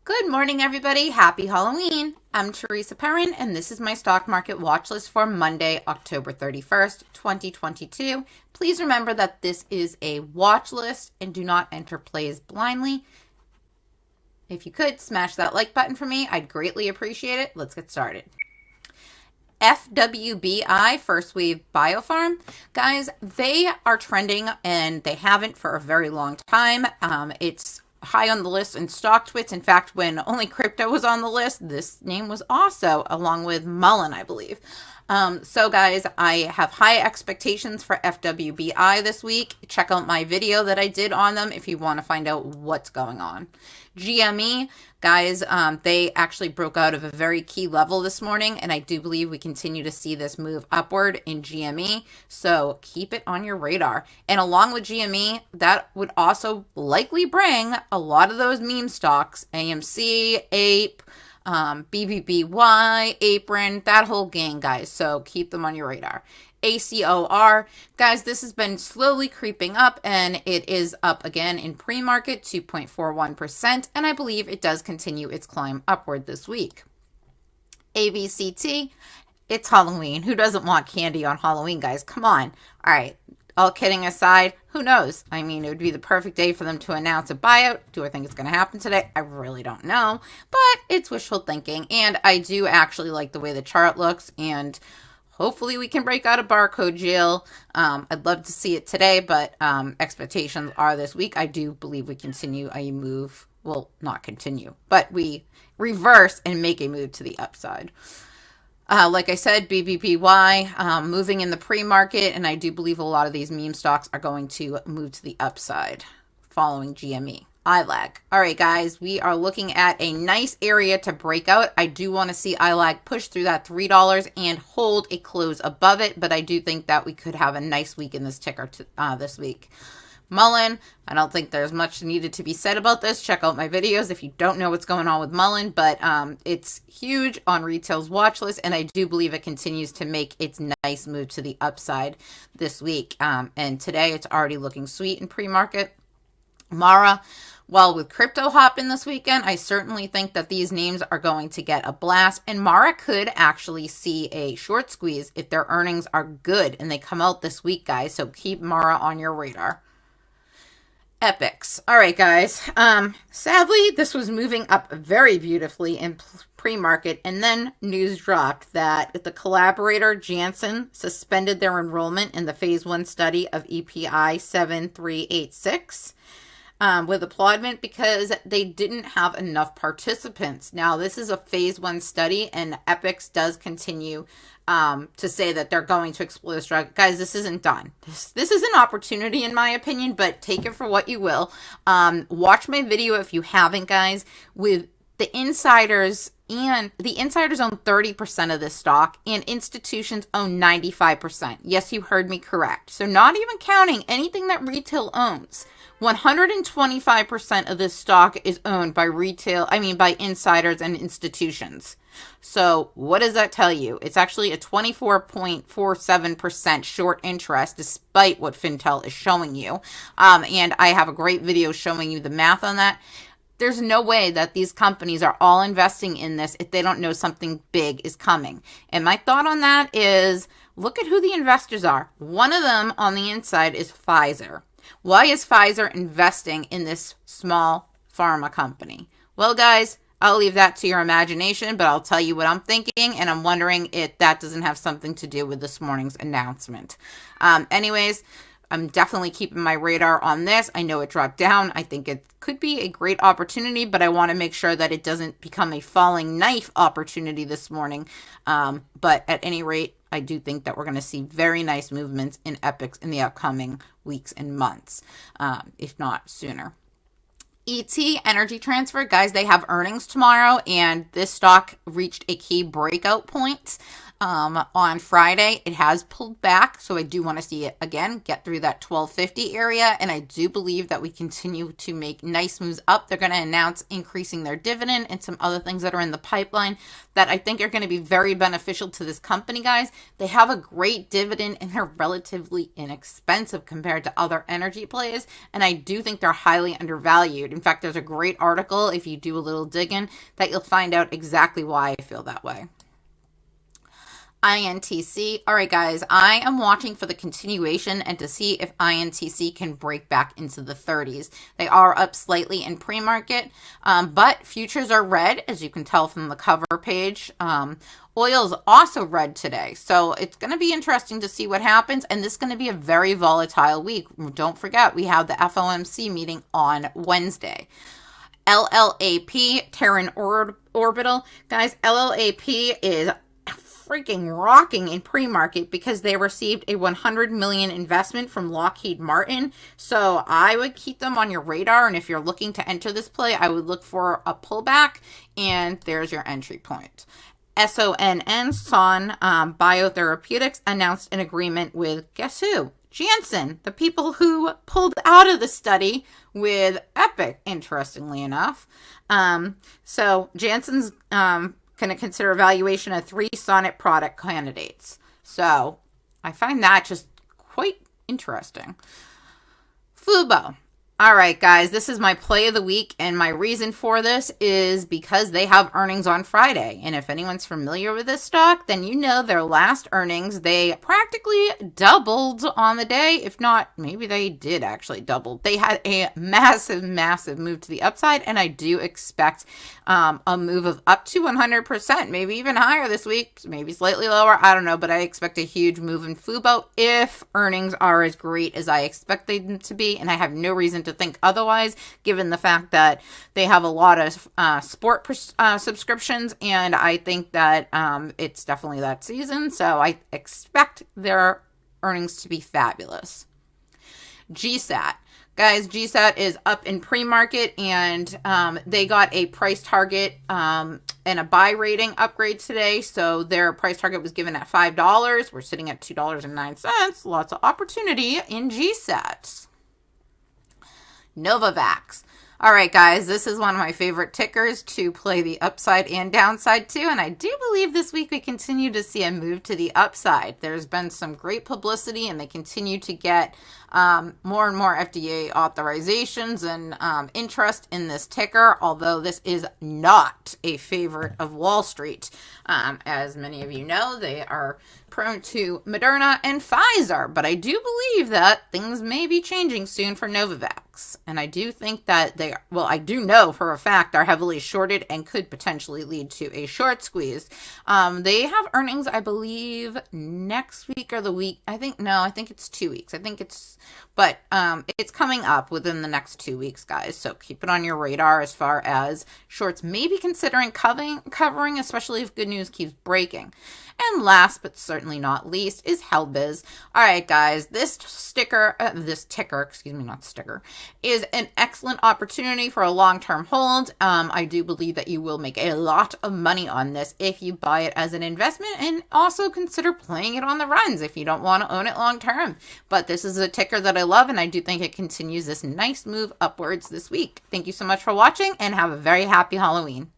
Good morning, everybody. Happy Halloween. I'm Teresa Perrin, and this is my stock market watch list for Monday, October 31st, 2022. Please remember that this is a watch list and do not enter plays blindly. If you could, smash that like button for me. I'd greatly appreciate it. Let's get started. FWBI, First Wave Biopharm. Guys, they are trending, and they haven't for a very long time. It's high on the list in StockTwits. In fact, when only crypto was on the list, this name was also, along with Mullen, I believe. So guys, I have high expectations for FWBI this week. Check out my video that I did on them if you want to find out what's going on. GME, guys, they actually broke out of a very key level this morning, and I do believe we continue to see this move upward in GME, so keep it on your radar. And along with GME, that would also likely bring a lot of those meme stocks, AMC, APE, BBBY, Apron, that whole gang, guys. So keep them on your radar. ACOR, guys, this has been slowly creeping up, and it is up again in pre-market, 2.41%, and I believe it does continue its climb upward this week. ABCT, it's Halloween. Who doesn't want candy on Halloween, guys? Come on. All right. All kidding aside, who knows? I mean, it would be the perfect day for them to announce a buyout. Do I think it's going to happen today? I really don't know, but it's wishful thinking, and I do actually like the way the chart looks, and hopefully we can break out of barcode jail. I'd love to see it today, but expectations are this week. I do believe we continue a move. Well, not continue, but we reverse and make a move to the upside. Like I said, BBBY moving in the pre-market, and I do believe a lot of these meme stocks are going to move to the upside following GME. ILAG. All right, guys, we are looking at a nice area to break out. I do want to see ILAG push through that $3 and hold a close above it, but I do think that we could have a nice week in this ticker this week. Mullen, I don't think there's much needed to be said about this. Check out my videos if you don't know what's going on with Mullen, but it's huge on retail's watch list, and I do believe it continues to make its nice move to the upside this week. And today it's already looking sweet in pre-market. Mara, well, with crypto hopping this weekend, I certainly think that these names are going to get a blast, and Mara could actually see a short squeeze if their earnings are good and they come out this week, guys, so keep Mara on your radar. Epics. All right, guys. Sadly, this was moving up very beautifully in pre-market, and then news dropped that the collaborator Janssen suspended their enrollment in the phase 1 study of EPI 7386 with applaudment because they didn't have enough participants. Now, this is a phase 1 study, and Epics does continue to say that they're going to explore this drug. Guys, this isn't done. This is an opportunity, in my opinion, but take it for what you will. Watch my video if you haven't, guys, with the insiders, and the insiders own 30% of this stock, and institutions own 95%. Yes, you heard me correct. So not even counting anything that retail owns. 125% of this stock is owned by by insiders and institutions. So what does that tell you? It's actually a 24.47% short interest, despite what Fintel is showing you. And I have a great video showing you the math on that. There's no way that these companies are all investing in this if they don't know something big is coming. And my thought on that is, look at who the investors are. One of them on the inside is Pfizer. Why is Pfizer investing in this small pharma company? Well, guys, I'll leave that to your imagination, but I'll tell you what I'm thinking, and I'm wondering if that doesn't have something to do with this morning's announcement. Anyways, I'm definitely keeping my radar on this. I know it dropped down. I think it could be a great opportunity, but I want to make sure that it doesn't become a falling knife opportunity this morning. But at any rate, I do think that we're going to see very nice movements in Epics in the upcoming weeks and months, if not sooner. ET, Energy Transfer, guys, they have earnings tomorrow, and this stock reached a key breakout point. On Friday. It has pulled back, so I do want to see it again get through that 1250 area, and I do believe that we continue to make nice moves up. They're going to announce increasing their dividend and some other things that are in the pipeline that I think are going to be very beneficial to this company, guys. They have a great dividend and they're relatively inexpensive compared to other energy plays, and I do think they're highly undervalued. In fact, there's a great article, if you do a little digging, that you'll find out exactly why I feel that way. INTC. All right, guys, I am watching for the continuation and to see if INTC can break back into the 30s. They are up slightly in pre-market, but futures are red, as you can tell from the cover page. Oil is also red today, so it's going to be interesting to see what happens, and this is going to be a very volatile week. Don't forget, we have the FOMC meeting on Wednesday. LLAP, Terran Orbital. Guys, LLAP is freaking rocking in pre-market because they received a $100 million investment from Lockheed Martin. So I would keep them on your radar, and if you're looking to enter this play, I would look for a pullback, and there's your entry point. SONN, Son Biotherapeutics, announced an agreement with, guess who? Janssen, the people who pulled out of the study with Epic, interestingly enough. So Janssen's going to consider evaluation of 3 Sonnet product candidates. So I find that just quite interesting. Fubo. All right, guys, this is my play of the week, and my reason for this is because they have earnings on Friday. And if anyone's familiar with this stock, then you know their last earnings, they practically doubled on the day. If not, maybe they did actually double. They had a massive, massive move to the upside, and I do expect a move of up to 100%, maybe even higher this week, maybe slightly lower. I don't know, but I expect a huge move in Fubo if earnings are as great as I expect them to be, and I have no reason to think otherwise, given the fact that they have a lot of sport subscriptions, and I think that it's definitely that season, so I expect their earnings to be fabulous. GSAT. Guys, GSAT is up in pre-market, and they got a price target and a buy rating upgrade today. So their price target was given at $5. We're sitting at $2.09. Lots of opportunity in GSAT. Novavax. All right, guys, this is one of my favorite tickers to play the upside and downside to, and I do believe this week we continue to see a move to the upside. There's been some great publicity, and they continue to get more and more FDA authorizations and interest in this ticker, although this is not a favorite of Wall Street. As many of you know, they are prone to Moderna and Pfizer, but I do believe that things may be changing soon for Novavax, and I do think that I do know for a fact are heavily shorted and could potentially lead to a short squeeze. They have earnings, I believe, next week or the week. I think it's 2 weeks. But it's coming up within the next 2 weeks, guys. So keep it on your radar as far as shorts maybe considering covering, especially if good news keeps breaking. And last but certainly not least is Helbiz. All right, guys, this ticker, is an excellent opportunity for a long-term hold. I do believe that you will make a lot of money on this if you buy it as an investment, and also consider playing it on the runs if you don't want to own it long-term. But this is a ticker that I love, and I do think it continues this nice move upwards this week. Thank you so much for watching, and have a very happy Halloween.